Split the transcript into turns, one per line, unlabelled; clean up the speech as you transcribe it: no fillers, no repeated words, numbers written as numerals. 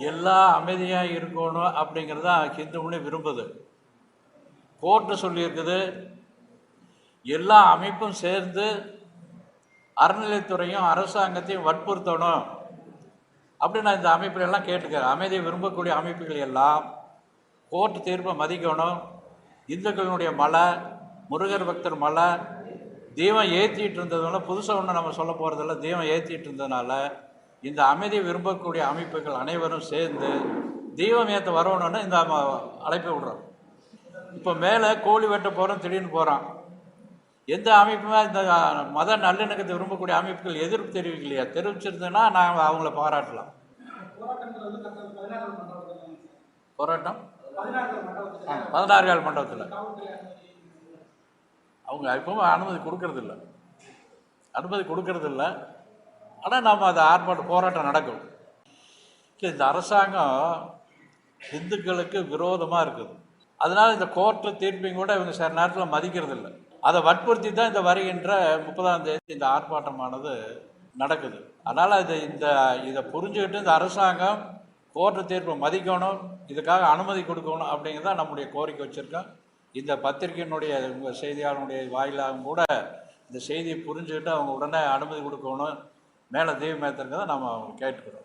எல்லாம் அமைதியாக இருக்கணும் அப்படிங்கிறது தான் ஹிந்து மொழி விரும்புது. கோர்ட்டு சொல்லியிருக்குது, எல்லா அமைப்பும் சேர்ந்து அறநிலைத்துறையும் அரசாங்கத்தையும் வற்புறுத்தணும் அப்படின்னு நான் இந்த அமைப்புகள் எல்லாம் கேட்டுக்கிறேன். அமைதியை விரும்பக்கூடிய அமைப்புகள் எல்லாம் கோர்ட்டு தீர்ப்பை மதிக்கணும். இந்துக்களுடைய மலை, முருகர் பக்தர் மலை, தீபம் ஏற்றிட்டு இருந்ததுனால புதுசாக ஒன்று நம்ம சொல்ல போகிறதில்ல, தீபம் ஏற்றிட்டு இருந்ததுனால இந்த அமைதியை விரும்பக்கூடிய அமைப்புகள் அனைவரும் சேர்ந்து தீபம் ஏற்ற வரணும்னு இந்த அழைப்பை விடுறோம். இப்போ மேலே கோழி வெட்ட போகிறோம், திடீர்னு போகிறான். எந்த அமைப்புமே இந்த மத நல்லிணக்கத்தை விரும்பக்கூடிய அமைப்புகள் எதிர்ப்பு தெரிவிக்கலையா? தெரிவிச்சிருந்ததுன்னா நாங்கள் அவங்கள பாராட்டலாம். போராட்டம் 16 மண்டபத்தில் அவங்க இப்பவும் அனுமதி கொடுக்கறதில்ல. ஆனால் நம்ம அது ஆர்ப்பாட்டம் போராட்டம் நடக்கும். இந்த அரசாங்கம் இந்துக்களுக்கு விரோதமாக இருக்குது. அதனால் இந்த கோர்ட்டில் தீர்ப்பையும் கூட இவங்க சில நேரத்தில் மதிக்கிறது இல்லை. அதை வற்புறுத்தி தான் இந்த வருகின்ற 30ஆம் தேதி இந்த ஆர்ப்பாட்டமானது நடக்குது. அதனால் இதை புரிஞ்சுக்கிட்டு இந்த அரசாங்கம் கோர்ட்டு தீர்ப்பை மதிக்கணும், இதுக்காக அனுமதி கொடுக்கணும் அப்படிங்கிறதான் நம்முடைய கோரிக்கை வச்சுருக்கோம். இந்த பத்திரிகையினுடைய உங்கள் செய்தியாளனுடைய வாயிலாகவும் கூட இந்த செய்தியை புரிஞ்சுக்கிட்டு அவங்க உடனே அனுமதி கொடுக்கணும், மேலே தீபம் ஏற்றுறதை நம்ம கேட்டுக்கிறோம்.